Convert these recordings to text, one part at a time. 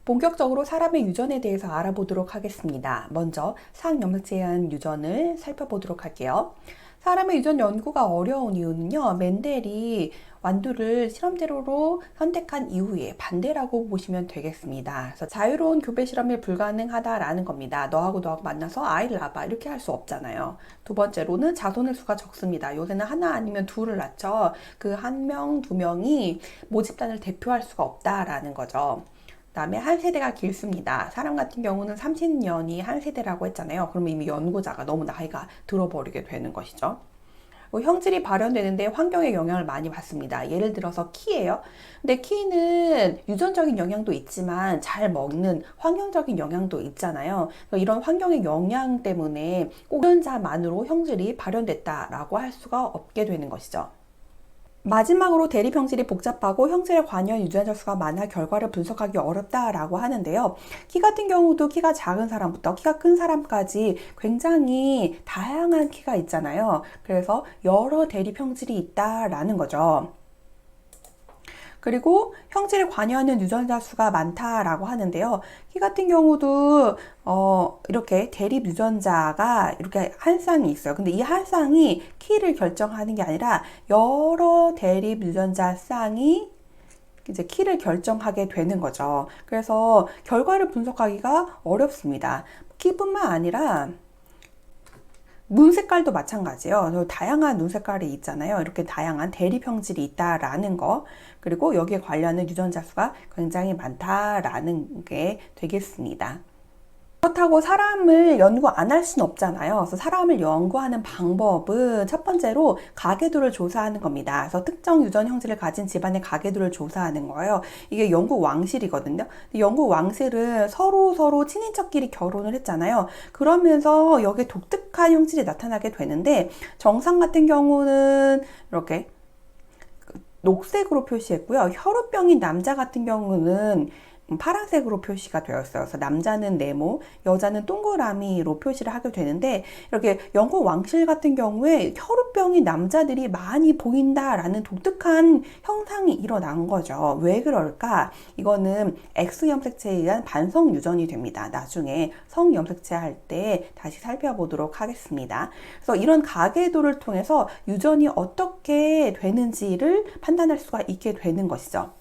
본격적으로 사람의 유전에 대해서 알아보도록 하겠습니다. 먼저 상염색체에 의한 유전을 살펴보도록 할게요. 사람의 유전 연구가 어려운 이유는요, 멘델이 완두를 실험재료로 선택한 이후에 반대라고 보시면 되겠습니다. 그래서 자유로운 교배 실험이 불가능하다라는 겁니다. 너하고 만나서 아이를 낳아봐 이렇게 할 수 없잖아요. 두 번째로는 자손의 수가 적습니다. 요새는 하나 아니면 둘을 낳죠. 그 한 명, 두 명이 모집단을 대표할 수가 없다라는 거죠. 그다음에 한 세대가 길습니다. 사람 같은 경우는 30년이 한 세대라고 했잖아요. 그러면 이미 연구자가 너무 나이가 들어버리게 되는 것이죠. 형질이 발현되는데 환경의 영향을 많이 받습니다. 예를 들어서 키예요. 근데 키는 유전적인 영향도 있지만 잘 먹는 환경적인 영향도 있잖아요. 이런 환경의 영향 때문에 꼭 유전자만으로 형질이 발현됐다라고 할 수가 없게 되는 것이죠. 마지막으로 대립 형질이 복잡하고 형질에 관여한 유전자 수가 많아 결과를 분석하기 어렵다라고 하는데요. 키 같은 경우도 키가 작은 사람부터 키가 큰 사람까지 굉장히 다양한 키가 있잖아요. 그래서 여러 대립 형질이 있다라는 거죠. 그리고 형질에 관여하는 유전자 수가 많다라고 하는데요. 키 같은 경우도 이렇게 대립 유전자가 이렇게 한 쌍이 있어요. 근데 이 한 쌍이 키를 결정하는 게 아니라 여러 대립 유전자 쌍이 이제 키를 결정하게 되는 거죠. 그래서 결과를 분석하기가 어렵습니다. 키뿐만 아니라 눈 색깔도 마찬가지예요. 다양한 눈 색깔이 있잖아요. 이렇게 다양한 대립 형질이 있다라는 거, 그리고 여기에 관련된 유전자 수가 굉장히 많다라는 게 되겠습니다. 그렇다고 사람을 연구 안 할 수는 없잖아요. 그래서 사람을 연구하는 방법은 첫 번째로 가계도를 조사하는 겁니다. 그래서 특정 유전 형질을 가진 집안의 가계도를 조사하는 거예요. 이게 영국 왕실이거든요. 영국 왕실은 서로 친인척끼리 결혼을 했잖아요. 그러면서 여기에 독특한 형질이 나타나게 되는데, 정상 같은 경우는 이렇게 녹색으로 표시했고요. 혈우병인 남자 같은 경우는 파란색으로 표시가 되었어요. 그래서 남자는 네모, 여자는 동그라미로 표시를 하게 되는데, 이렇게 영국 왕실 같은 경우에 혈우병인 남자들이 많이 보인다라는 독특한 현상이 일어난 거죠. 왜 그럴까? 이거는 X염색체에 의한 반성 유전이 됩니다. 나중에 성염색체 할 때 다시 살펴보도록 하겠습니다. 그래서 이런 가계도를 통해서 유전이 어떻게 되는지를 판단할 수가 있게 되는 것이죠.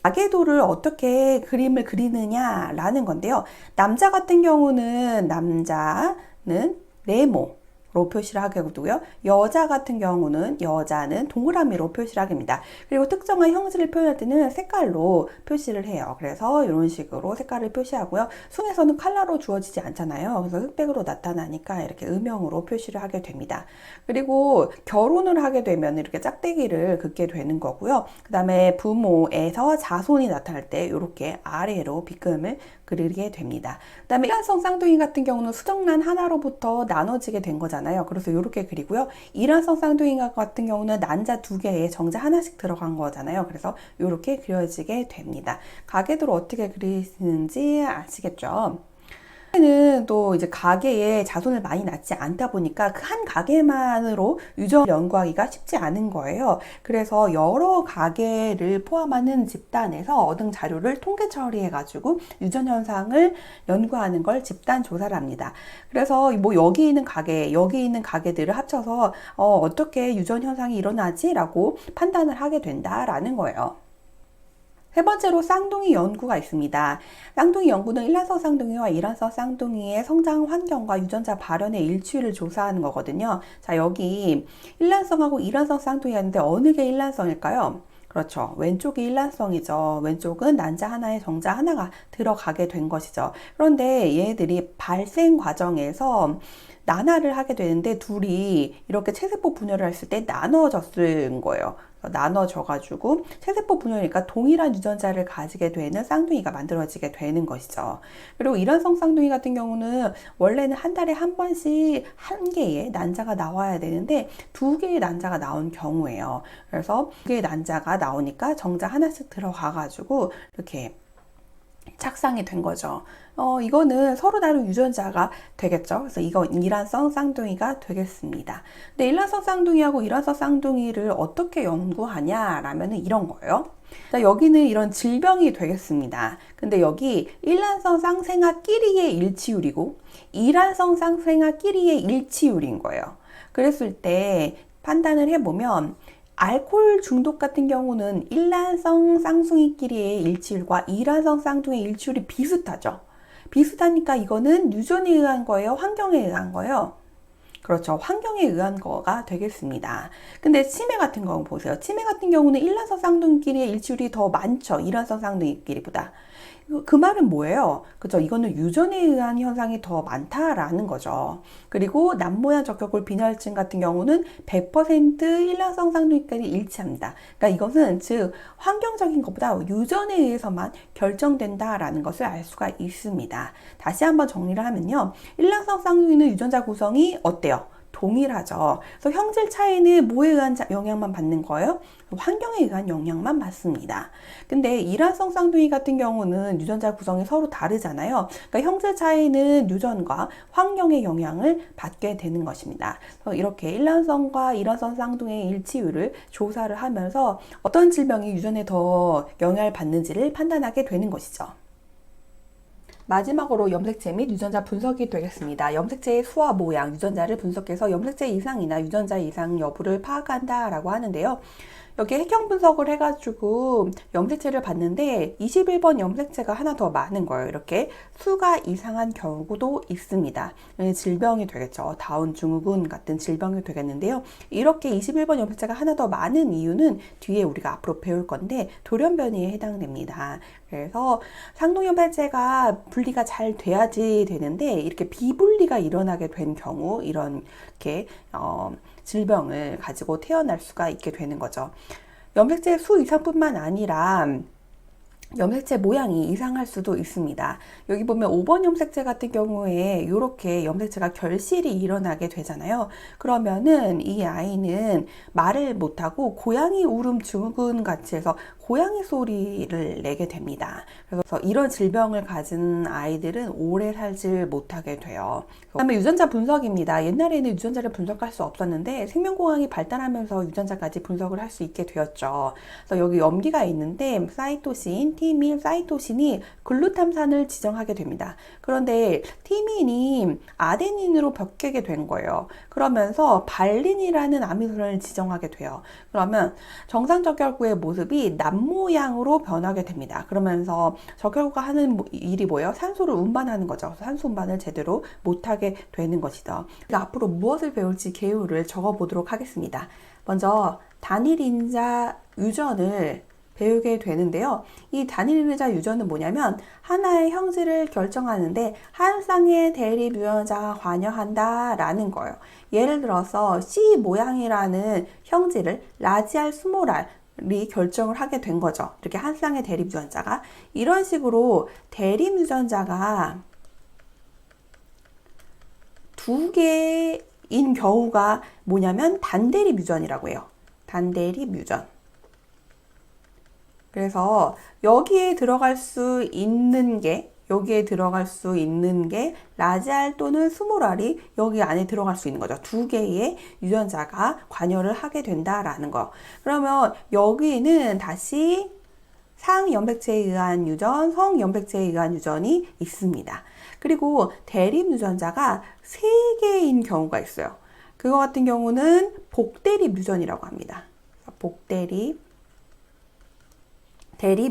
가계도를 어떻게 그림을 그리느냐라는 건데요. 남자 같은 경우는 남자는 네모 로 표시를 하게 되고요. 여자 같은 경우는 여자는 동그라미로 표시를 하게 됩니다. 그리고 특정한 형질을 표현할 때는 색깔로 표시를 해요. 그래서 이런 식으로 색깔을 표시하고요. 숭에서는 컬러로 주어지지 않잖아요. 그래서 흑백으로 나타나니까 이렇게 음영으로 표시를 하게 됩니다. 그리고 결혼을 하게 되면 이렇게 짝대기를 긋게 되는 거고요. 그 다음에 부모에서 자손이 나타날 때 이렇게 아래로 빗금을 그리게 됩니다. 그 다음에 일란성 쌍둥이 같은 경우는 수정란 하나로부터 나눠지게 된 거잖아요. 그래서 이렇게 그리고요. 일란성 쌍둥이 같은 경우는 난자 두 개에 정자 하나씩 들어간 거잖아요. 그래서 이렇게 그려지게 됩니다. 가계도를 어떻게 그리시는지 아시겠죠? 는 또 이제 가계에 자손을 많이 낳지 않다 보니까 그 한 가계만으로 유전을 연구하기가 쉽지 않은 거예요. 그래서 여러 가계를 포함하는 집단에서 얻은 자료를 통계 처리해 가지고 유전 현상을 연구하는 걸 집단 조사를 합니다. 그래서 뭐 여기 있는 가계, 여기 있는 가계들을 합쳐서 어떻게 유전 현상이 일어나지라고 판단을 하게 된다라는 거예요. 세 번째로 쌍둥이 연구가 있습니다. 쌍둥이 연구는 일란성 쌍둥이와 이란성 쌍둥이의 성장 환경과 유전자 발현의 일치를 조사하는 거거든요. 자, 여기 일란성하고 이란성 쌍둥이가 있는데 어느 게 일란성일까요? 그렇죠. 왼쪽이 일란성이죠. 왼쪽은 난자 하나에 정자 하나가 들어가게 된 것이죠. 그런데 얘들이 발생 과정에서 난화를 하게 되는데 둘이 이렇게 체세포 분열을 했을 때 나눠졌을 거예요. 나눠져가지고 체세포 분열이니까 동일한 유전자를 가지게 되는 쌍둥이가 만들어지게 되는 것이죠. 그리고 일란성 쌍둥이 같은 경우는 원래는 한 달에 한 번씩 한 개의 난자가 나와야 되는데 두 개의 난자가 나온 경우예요. 그래서 두 개의 난자가 나오니까 정자 하나씩 들어가가지고 이렇게 착상이 된 거죠. 이거는 서로 다른 유전자가 되겠죠. 그래서 이건 일란성 쌍둥이가 되겠습니다. 근데 일란성 쌍둥이하고 일란성 쌍둥이를 어떻게 연구하냐라면은 이런 거예요. 자, 여기는 이런 질병이 되겠습니다. 근데 여기 일란성 쌍생아끼리의 일치율이고 이란성 쌍생아끼리의 일치율인 거예요. 그랬을 때 판단을 해보면 알코올 중독 같은 경우는 일란성 쌍둥이끼리의 일치율과 이란성 쌍둥이의 일치율이 비슷하죠. 비슷하니까 이거는 유전에 의한 거예요? 환경에 의한 거예요? 그렇죠. 환경에 의한 거가 되겠습니다. 근데 치매 같은 경우 보세요. 치매 같은 경우는 일란성 쌍둥이끼리의 일치율이 더 많죠. 이란성 쌍둥이끼리보다. 그 말은 뭐예요? 그죠? 이거는 유전에 의한 현상이 더 많다라는 거죠. 그리고 남모양 적혈골 빈혈증 같은 경우는 100% 일란성 쌍둥이끼리 일치합니다. 그러니까 이것은 즉 환경적인 것보다 유전에 의해서만 결정된다라는 것을 알 수가 있습니다. 다시 한번 정리를 하면요. 일란성 쌍둥이는 유전자 구성이 어때요? 동일하죠. 그래서 형질 차이는 뭐에 의한 영향만 받는 거예요? 환경에 의한 영향만 받습니다. 근데 일란성 쌍둥이 같은 경우는 유전자 구성이 서로 다르잖아요. 그러니까 형질 차이는 유전과 환경의 영향을 받게 되는 것입니다. 그래서 이렇게 일란성과 일란성 쌍둥이의 일치율을 조사를 하면서 어떤 질병이 유전에 더 영향을 받는지를 판단하게 되는 것이죠. 마지막으로 염색체 및 유전자 분석이 되겠습니다. 염색체의 수와 모양, 유전자를 분석해서 염색체 이상이나 유전자 이상 여부를 파악한다라고 하는데요. 여기 핵형 분석을 해가지고 염색체를 봤는데 21번 염색체가 하나 더 많은 거예요. 이렇게 수가 이상한 경우도 있습니다. 질병이 되겠죠. 다운 증후군 같은 질병이 되겠는데요. 이렇게 21번 염색체가 하나 더 많은 이유는 뒤에 우리가 앞으로 배울 건데 돌연변이에 해당됩니다. 그래서 상동염색체가 분리가 잘 돼야지 되는데 이렇게 비분리가 일어나게 된 경우 이렇게 질병을 가지고 태어날 수가 있게 되는 거죠. 염색체 수 이상뿐만 아니라 염색체 모양이 이상할 수도 있습니다. 여기 보면 5번 염색체 같은 경우에 이렇게 염색체가 결실이 일어나게 되잖아요. 그러면은 이 아이는 말을 못하고 고양이 울음 증후군 같이 해서 고양이 소리를 내게 됩니다. 그래서 이런 질병을 가진 아이들은 오래 살지 못하게 돼요. 그다음에 유전자 분석입니다. 옛날에는 유전자를 분석할 수 없었는데 생명공학이 발달하면서 유전자까지 분석을 할 수 있게 되었죠. 그래서 여기 염기가 있는데 사이토신, 티민, 사이토신이 글루탐산을 지정하게 됩니다. 그런데 티민이 아데닌으로 바뀌게 된 거예요. 그러면서 발린이라는 아미노산을 지정하게 돼요. 그러면 정상 적혈구의 모습이 남모양으로 변하게 됩니다. 그러면서 적혈구가 하는 일이 뭐예요? 산소를 운반하는 거죠. 그래서 산소 운반을 제대로 못하게 되는 것이죠. 앞으로 무엇을 배울지 개요를 적어보도록 하겠습니다. 먼저 단일인자 유전을 배우게 되는데요. 이 단일인자 유전은 뭐냐면 하나의 형질을 결정하는데 한 쌍의 대립 유전자가 관여한다 라는 거예요. 예를 들어서 C 모양이라는 형질을 라지알 스몰알이 결정을 하게 된 거죠. 이렇게 한 쌍의 대립 유전자가 이런 식으로 대립 유전자가 두 개인 경우가 뭐냐면 단대립 유전이라고 해요. 단대립 유전. 그래서 여기에 들어갈 수 있는 게 라지알 또는 스몰알이 여기 안에 들어갈 수 있는 거죠. 두 개의 유전자가 관여를 하게 된다라는 거. 그러면 여기는 다시 상염색체에 의한 유전, 성염색체에 의한 유전이 있습니다. 그리고 대립 유전자가 3개인 경우가 있어요. 그거 같은 경우는 복대립 유전이라고 합니다. 복대립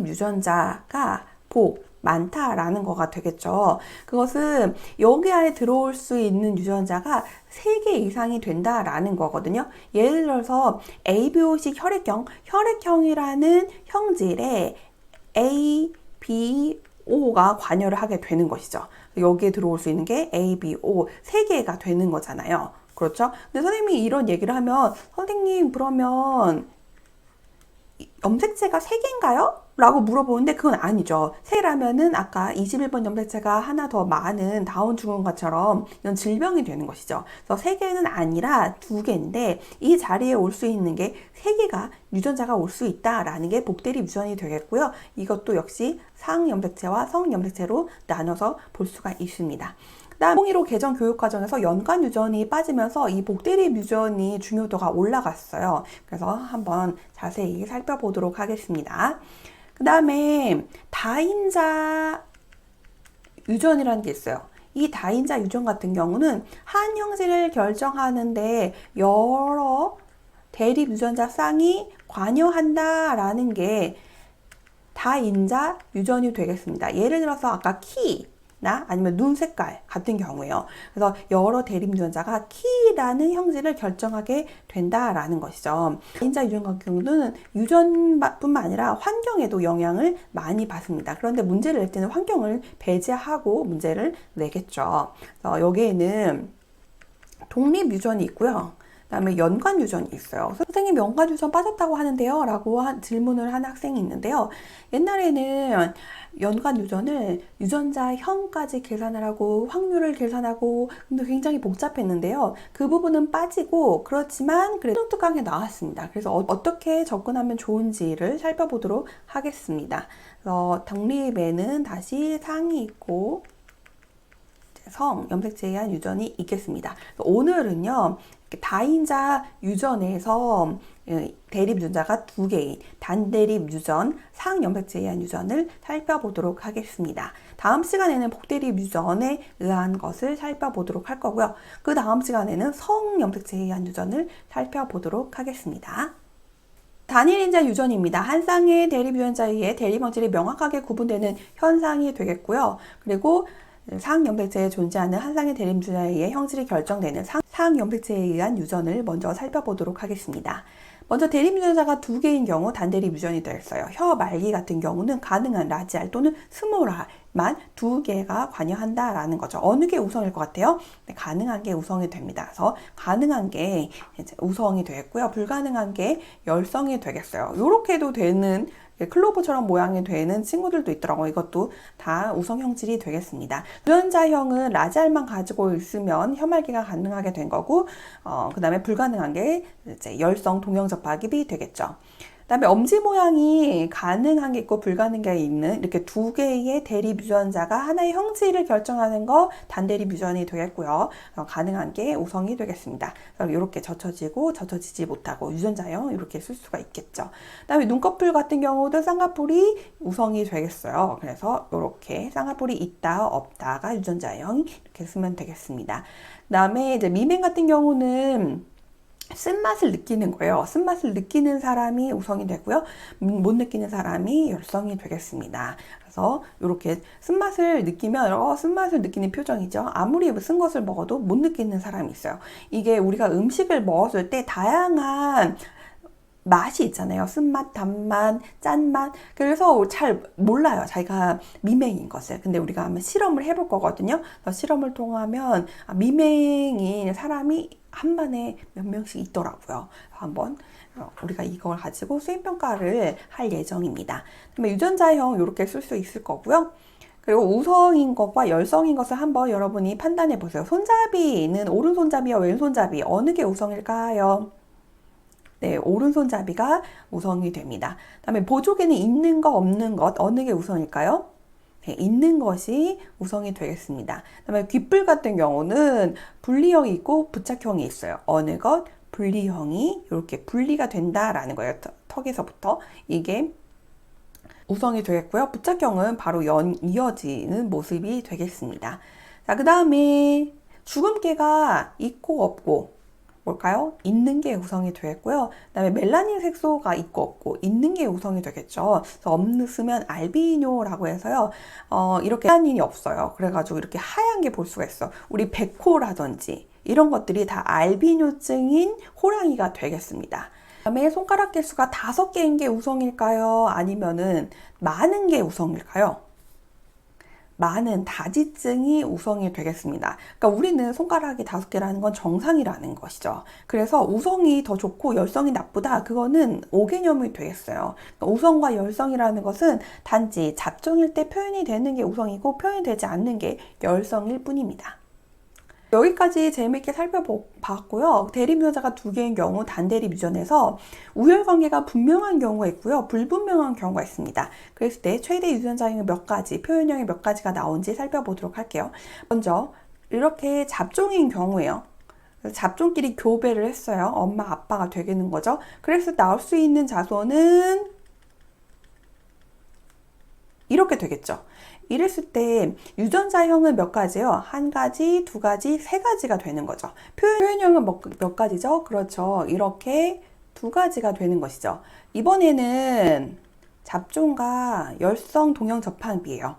유전자가 많다라는 거가 되겠죠. 그것은 여기 안에 들어올 수 있는 유전자가 3개 이상이 된다라는 거거든요. 예를 들어서 ABO식 혈액형이라는 형질에 ABO가 관여를 하게 되는 것이죠. 여기에 들어올 수 있는 게 ABO 3개가 되는 거잖아요. 그렇죠? 근데 선생님이 이런 얘기를 하면 선생님 그러면 염색체가 3개인가요? 라고 물어보는데 그건 아니죠. 3개라면은 아까 21번 염색체가 하나 더 많은 다운 증후군처럼 이런 질병이 되는 것이죠. 그래서 3개는 아니라 2개인데 이 자리에 올 수 있는 게 3개가 유전자가 올 수 있다라는 게 복대리 뮤전이 되겠고요. 이것도 역시 상염색체와 성염색체로 나눠서 볼 수가 있습니다. 그다음 015 개정 교육 과정에서 연관 유전이 빠지면서 이 복대리 뮤전이 중요도가 올라갔어요. 그래서 한번 자세히 살펴보도록 하겠습니다. 그 다음에 다인자 유전이라는 게 있어요. 이 다인자 유전 같은 경우는 한 형질을 결정하는데 여러 대립 유전자 쌍이 관여한다라는 게 다인자 유전이 되겠습니다. 예를 들어서 아까 키나 아니면 눈 색깔 같은 경우에요. 그래서 여러 대립 유전자가 키라는 형질을 결정하게 된다라는 것이죠. 다인자 유전 같은 경우는 유전뿐만 아니라 환경에도 영향을 많이 받습니다. 그런데 문제를 낼 때는 환경을 배제하고 문제를 내겠죠. 그래서 여기에는 독립 유전이 있고요. 그다음에 연관 유전이 있어요. 선생님 연관 유전 빠졌다고 하는데요 라고 질문을 한 학생이 있는데요. 옛날에는 연관 유전을 유전자형까지 계산을 하고 확률을 계산하고 근데 굉장히 복잡했는데요. 그 부분은 빠지고 그렇지만 그래도 뚱뚱하게 나왔습니다. 그래서 어떻게 접근하면 좋은지를 살펴보도록 하겠습니다. 그래서 독립에는 다시 상이 있고 성, 염색체에 의한 유전이 있겠습니다. 오늘은요. 다인자 유전에서 대립 유전자가 2개인 단대립 유전, 상염색체에 의한 유전을 살펴보도록 하겠습니다. 다음 시간에는 복대립 유전에 의한 것을 살펴보도록 할 거고요. 그 다음 시간에는 성염색체에 의한 유전을 살펴보도록 하겠습니다. 단일인자 유전입니다. 한 쌍의 대립 유전자에 의해 대립 원질이 명확하게 구분되는 현상이 되겠고요. 그리고 상염색체에 존재하는 한 쌍의 대립 유전자에 의해 형질이 결정되는 상염색체에 의한 유전을 먼저 살펴보도록 하겠습니다. 먼저 대립 유전자가 2개인 경우 단대립 유전이 되겠어요. 혀 말기 같은 경우는 가능한 라지 R 또는 스몰 R만 2개가 관여한다라는 거죠. 어느 게 우성일 것 같아요? 네, 가능한 게 우성이 됩니다. 그래서 가능한 게 이제 우성이 되겠고요. 불가능한 게 열성이 되겠어요. 이렇게도 되는 클로버처럼 모양이 되는 친구들도 있더라고요. 이것도 다 우성 형질이 되겠습니다. 유전자형은 라지알만 가지고 있으면 혐알기가 가능하게 된 거고, 그 다음에 불가능한 게 이제 열성 동형접합이 되겠죠. 그 다음에 엄지 모양이 가능한 게 있고 불가능한 게 있는 이렇게 2개의 대립 유전자가 하나의 형질을 결정하는 거 단대립 유전이 되겠고요. 가능한 게 우성이 되겠습니다. 이렇게 젖혀지고 젖혀지지 못하고 유전자형 이렇게 쓸 수가 있겠죠. 그 다음에 눈꺼풀 같은 경우도 쌍꺼풀이 우성이 되겠어요. 그래서 이렇게 쌍꺼풀이 있다 없다가 유전자형 이렇게 쓰면 되겠습니다. 그 다음에 이제 미맹 같은 경우는 쓴맛을 느끼는 거예요. 쓴맛을 느끼는 사람이 우성이 되고요. 못 느끼는 사람이 열성이 되겠습니다. 그래서 이렇게 쓴맛을 느끼면 쓴맛을 느끼는 표정이죠. 아무리 쓴 것을 먹어도 못 느끼는 사람이 있어요. 이게 우리가 음식을 먹었을 때 다양한 맛이 있잖아요. 쓴맛, 단맛, 짠맛. 그래서 잘 몰라요. 자기가 미맹인 것을. 근데 우리가 한번 실험을 해볼 거거든요. 실험을 통하면 미맹인 사람이 한 반에 몇 명씩 있더라고요. 한번 우리가 이걸 가지고 수행평가를 할 예정입니다. 그러면 유전자형 이렇게 쓸 수 있을 거고요. 그리고 우성인 것과 열성인 것을 한번 여러분이 판단해 보세요. 손잡이는 오른손잡이와 왼손잡이 어느 게 우성일까요? 네, 오른손잡이가 우성이 됩니다. 다음에 보조개는 있는 것 없는 것 어느 게 우성일까요? 네, 있는 것이 우성이 되겠습니다. 그다음에 귓불 같은 경우는 분리형이 있고 부착형이 있어요. 어느 것? 분리형이 이렇게 분리가 된다라는 거예요. 턱에서부터 이게 우성이 되겠고요. 부착형은 바로 이어지는 모습이 되겠습니다. 자, 그 다음에 주근깨가 있고 없고 뭘까요? 있는 게 우성이 되겠고요. 그 다음에 멜라닌 색소가 있고 없고 있는 게 우성이 되겠죠. 그래서 없으면 알비뇨라고 해서요. 이렇게 멜라닌이 없어요. 그래가지고 이렇게 하얀 게 볼 수가 있어. 우리 백호라든지 이런 것들이 다 알비뇨증인 호랑이가 되겠습니다. 그다음에 손가락 개수가 5개인 게 우성일까요? 아니면은 많은 게 우성일까요? 많은 다지증이 우성이 되겠습니다. 그러니까 우리는 손가락이 5개라는 건 정상이라는 것이죠. 그래서 우성이 더 좋고 열성이 나쁘다, 그거는 오개념이 되겠어요. 그러니까 우성과 열성이라는 것은 단지 잡종일 때 표현이 되는 게 우성이고 표현이 되지 않는 게 열성일 뿐입니다. 여기까지 재미있게 살펴봤고요. 대립유전자가 2개인 경우 단대립 유전에서 우열관계가 분명한 경우가 있고요. 불분명한 경우가 있습니다. 그랬을 때 최대 유전자형이 몇 가지, 표현형이 몇 가지가 나온지 살펴보도록 할게요. 먼저 이렇게 잡종인 경우에요. 잡종끼리 교배를 했어요. 엄마, 아빠가 되겠는 거죠. 그래서 나올 수 있는 자손은 이렇게 되겠죠. 이랬을 때 유전자형은 몇 가지요? 1가지, 2가지, 3가지가 되는 거죠. 표현형은 몇 가지죠? 그렇죠. 이렇게 2가지가 되는 것이죠. 이번에는 잡종과 열성 동형 접합이에요.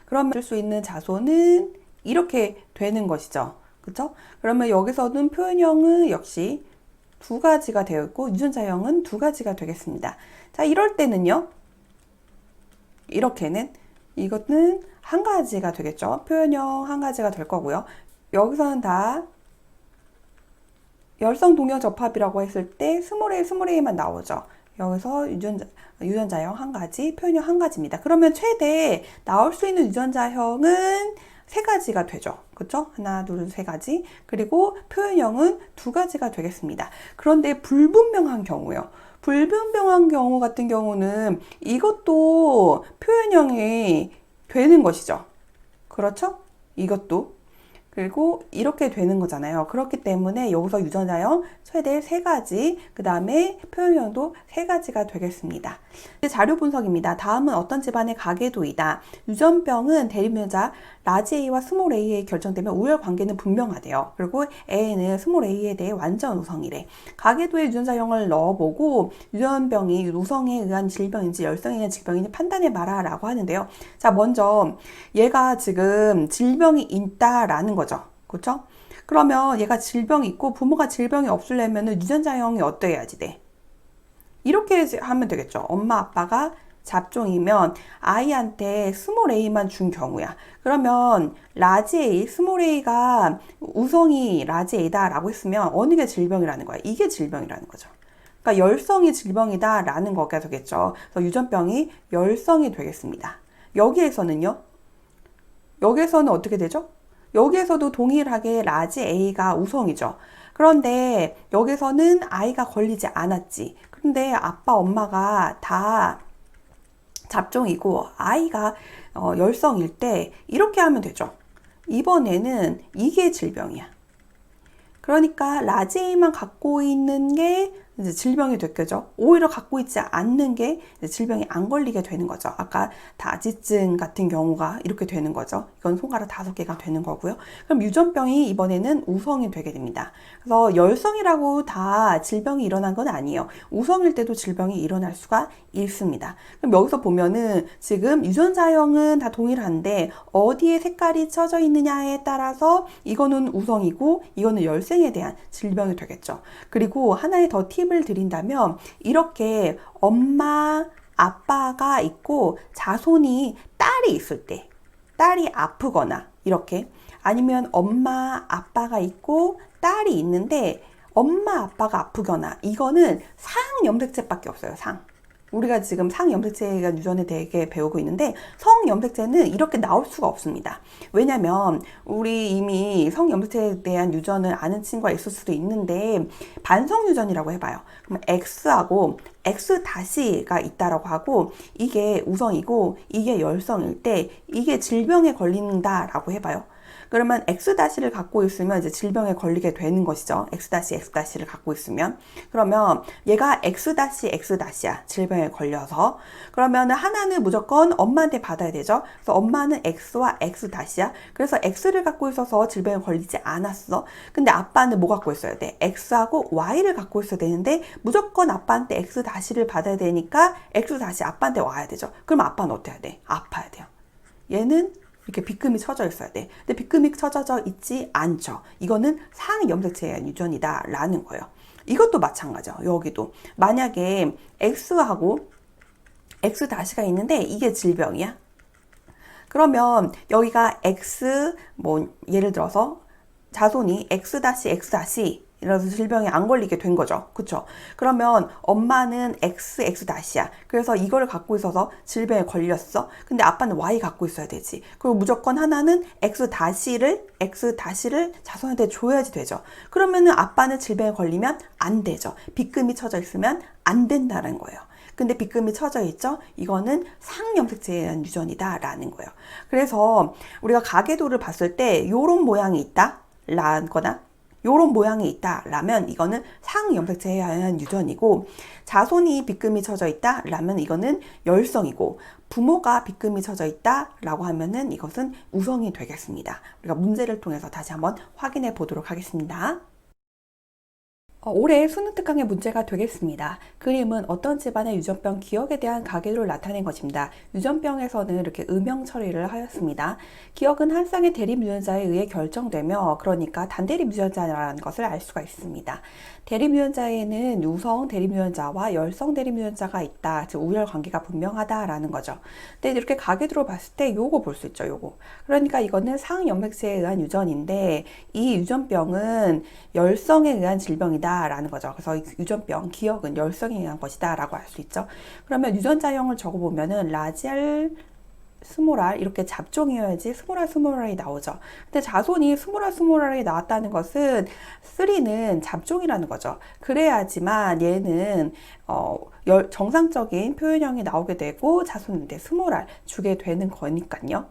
그러면 쓸 수 있는 자손은 이렇게 되는 것이죠. 그렇죠? 그러면 여기서는 표현형은 역시 2가지가 되어 있고 유전자형은 2가지가 되겠습니다. 자, 이럴 때는요. 이렇게는 이것은 1가지가 되겠죠. 표현형 1가지가 될 거고요. 여기서는 다 열성 동형 접합이라고 했을 때 스몰A만 나오죠. 여기서 유전자형 1가지, 표현형 1가지입니다. 그러면 최대 나올 수 있는 유전자형은 3가지가 되죠. 그렇죠? 하나, 둘, 3가지. 그리고 표현형은 2가지가 되겠습니다. 그런데 불분명한 경우요. 불분명한 경우 같은 경우는 이것도 표현형이 되는 것이죠. 그렇죠? 이것도. 그리고 이렇게 되는 거잖아요. 그렇기 때문에 여기서 유전자형 최대 3가지, 그 다음에 표현형도 3가지가 되겠습니다. 자료 분석입니다. 다음은 어떤 집안의 가계도이다. 유전병은 대립유전자 라지 A와 스몰 A에 결정되면 우열 관계는 분명하대요. 그리고 A는 스몰 A에 대해 완전 우성이래. 가계도의 유전자형을 넣어보고 유전병이 우성에 의한 질병인지 열성에 의한 질병인지 판단해봐라 라고 하는데요. 자, 먼저 얘가 지금 질병이 있다라는 거죠. 그렇죠? 그러면 얘가 질병이 있고 부모가 질병이 없으려면 유전자형이 어떠해야지 돼? 이렇게 하면 되겠죠. 엄마, 아빠가 잡종이면 아이한테 스몰 A만 준 경우야. 그러면 라지 A, 스몰 A가 우성이 라지 A다 라고 했으면 어느 게 질병이라는 거야? 이게 질병이라는 거죠. 그러니까 열성이 질병이다 라는 거가 되겠죠. 그래서 유전병이 열성이 되겠습니다. 여기에서는요. 여기에서는 어떻게 되죠? 여기에서도 동일하게 라지 A가 우성이죠. 그런데 여기서는 아이가 걸리지 않았지. 근데 아빠, 엄마가 다 잡종이고 아이가 열성일 때 이렇게 하면 되죠. 이번에는 이게 질병이야. 그러니까 라지 A만 갖고 있는 게 이제 질병이 됐겠죠. 오히려 갖고 있지 않는 게 질병이 안 걸리게 되는 거죠. 아까 다지증 같은 경우가 이렇게 되는 거죠. 이건 손가락 5개가 되는 거고요. 그럼 유전병이 이번에는 우성이 되게 됩니다. 그래서 열성이라고 다 질병이 일어난 건 아니에요. 우성일 때도 질병이 일어날 수가 있습니다. 그럼 여기서 보면은 지금 유전자형은 다 동일한데 어디에 색깔이 쳐져 있느냐에 따라서 이거는 우성이고 이거는 열성에 대한 질병이 되겠죠. 그리고 하나의 더 팁을 드린다면 이렇게 엄마, 아빠가 있고 자손이 딸이 있을 때, 딸이 아프거나 이렇게, 아니면 엄마, 아빠가 있고 딸이 있는데 엄마, 아빠가 아프거나, 이거는 상염색체밖에 없어요. 우리가 지금 상염색체가 유전에 대해 배우고 있는데 성염색체는 이렇게 나올 수가 없습니다. 왜냐면 우리 이미 성염색체에 대한 유전을 아는 친구가 있을 수도 있는데 반성 유전이라고 해봐요. 그럼 X하고 X-가 있다라고 하고 이게 우성이고 이게 열성일 때 이게 질병에 걸린다라고 해봐요. 그러면 X-를 갖고 있으면 이제 질병에 걸리게 되는 것이죠. X-를 갖고 있으면. 그러면 얘가 X-X야. 질병에 걸려서. 그러면 하나는 무조건 엄마한테 받아야 되죠. 그래서 엄마는 X와 X-야. 그래서 X를 갖고 있어서 질병에 걸리지 않았어. 근데 아빠는 뭐 갖고 있어야 돼? X하고 Y를 갖고 있어야 되는데 무조건 아빠한테 X-를 받아야 되니까 X- 아빠한테 와야 되죠. 그럼 아빠는 어떻게 해야 돼? 아파야 돼요. 얘는 이렇게 빗금이 쳐져 있어야 돼. 근데 빗금이 쳐져 있지 않죠. 이거는 상염색체의 유전이다 라는 거예요. 이것도 마찬가지죠. 여기도 만약에 X하고 X-가 있는데 이게 질병이야. 그러면 여기가 X, 뭐, 예를 들어서 자손이 X-X- 이라서 질병에 안 걸리게 된 거죠. 그쵸? 그러면 엄마는 XX-야. 그래서 이거를 갖고 있어서 질병에 걸렸어. 근데 아빠는 Y 갖고 있어야 되지. 그리고 무조건 하나는 X-를 자손한테 줘야지 되죠. 그러면은 아빠는 질병에 걸리면 안 되죠. 빗금이 쳐져 있으면 안 된다는 거예요. 근데 빗금이 쳐져 있죠? 이거는 상염색체에 의한 유전이다 라는 거예요. 그래서 우리가 가계도를 봤을 때 요런 모양이 있다 라거나 요런 모양이 있다라면 이거는 상염색체에 의한 유전이고, 자손이 빗금이 쳐져 있다라면 이거는 열성이고, 부모가 빗금이 쳐져 있다라고 하면은 이것은 우성이 되겠습니다. 우리가 문제를 통해서 다시 한번 확인해 보도록 하겠습니다. 올해 수능 특강의 문제가 되겠습니다. 그림은 어떤 집안의 유전병 기억에 대한 가계도를 나타낸 것입니다. 유전병에서는 이렇게 음영 처리를 하였습니다. 기억은 한 쌍의 대립 유전자에 의해 결정되며, 그러니까 단대립 유전자라는 것을 알 수가 있습니다. 대립 유전자에는 우성 대립 유전자와 열성 대립 유전자가 있다. 즉 우열 관계가 분명하다라는 거죠. 근데 이렇게 가계도로 봤을 때 요거 볼 수 있죠. 요거. 그러니까 이거는 상염색체에 의한 유전인데, 이 유전병은 열성에 의한 질병이다 라는 거죠. 그래서 유전병 기억은 열성에 의한 것이다 라고 할 수 있죠. 그러면 유전자형을 적어보면은 라지알 스모랄 이렇게 잡종이어야지 스모랄이 나오죠. 근데 자손이 스모랄이 나왔다는 것은 3는 잡종이라는 거죠. 그래야지만 얘는 정상적인 표현형이 나오게 되고 자손인데 스모랄 주게 되는 거니까요.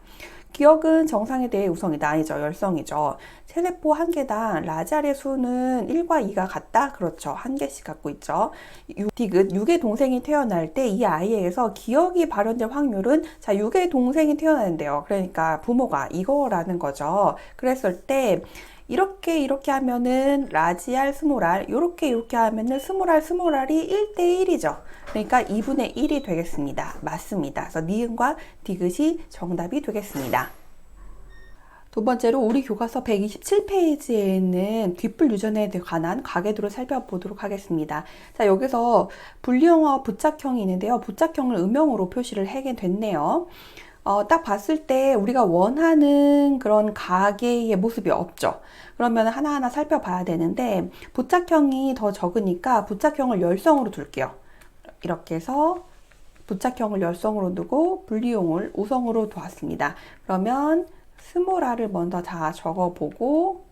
기억은 정상에 대해 우성이다. 아니죠. 열성이죠. 세세포 한 개당 라자르의 수는 1과 2가 같다? 그렇죠. 한 개씩 갖고 있죠. 디귿, 6의 동생이 태어날 때 이 아이에게서 기억이 발현될 확률은, 자, 6의 동생이 태어나는데요. 그러니까 부모가 이거라는 거죠. 그랬을 때 이렇게 하면은 라지알 스모랄, 이렇게 하면은 스모랄이 1대1이죠. 그러니까 2분의 1이 되겠습니다. 맞습니다. 그래서 니은과 디귿이 정답이 되겠습니다. 두 번째로 우리 교과서 127페이지에 있는 뒷불 유전에 관한 가계도를 살펴보도록 하겠습니다. 자, 여기서 분리형과 부착형이 있는데요. 부착형을 음형으로 표시를 하게 됐네요. 딱 봤을 때 우리가 원하는 그런 가계의 모습이 없죠. 그러면 하나하나 살펴봐야 되는데, 부착형이 더 적으니까 부착형을 열성으로 둘게요. 이렇게 해서 부착형을 열성으로 두고 분리형을 우성으로 두었습니다. 그러면 스몰R을 먼저 다 적어보고,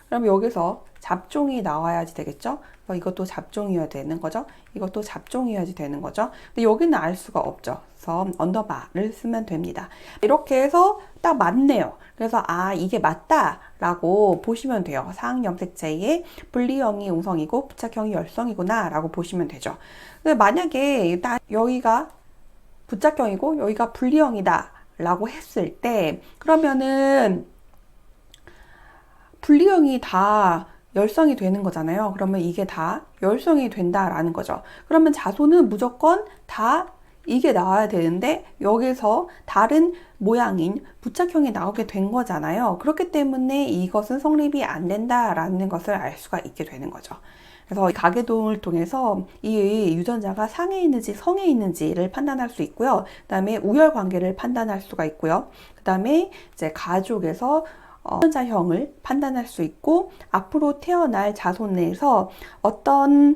그럼 여기서 잡종이 나와야지 되겠죠? 이것도 잡종이어야 되는 거죠? 이것도 잡종이어야지 되는 거죠? 근데 여기는 알 수가 없죠. 그래서 언더바를 쓰면 됩니다. 이렇게 해서 딱 맞네요. 그래서 이게 맞다라고 보시면 돼요. 상염색체의 분리형이 우성이고 부착형이 열성이구나 라고 보시면 되죠. 근데 만약에 여기가 부착형이고 여기가 분리형이다 라고 했을 때, 그러면은 분리형이 다 열성이 되는 거잖아요. 그러면 이게 다 열성이 된다라는 거죠. 그러면 자손은 무조건 다 이게 나와야 되는데 여기서 다른 모양인 부착형이 나오게 된 거잖아요. 그렇기 때문에 이것은 성립이 안 된다라는 것을 알 수가 있게 되는 거죠. 그래서 가계도를 통해서 이 유전자가 상에 있는지 성에 있는지를 판단할 수 있고요. 그 다음에 우열 관계를 판단할 수가 있고요. 그 다음에 이제 가족에서 유전자형을 판단할 수 있고, 앞으로 태어날 자손에서 어떤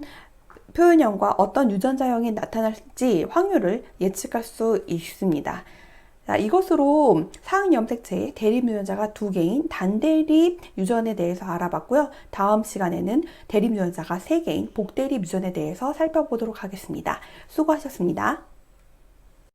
표현형과 어떤 유전자형이 나타날지 확률을 예측할 수 있습니다. 자, 이것으로 상염색체의 대립 유전자가 2개인 단대립 유전에 대해서 알아봤고요. 다음 시간에는 대립 유전자가 3개인 복대립 유전에 대해서 살펴보도록 하겠습니다. 수고하셨습니다.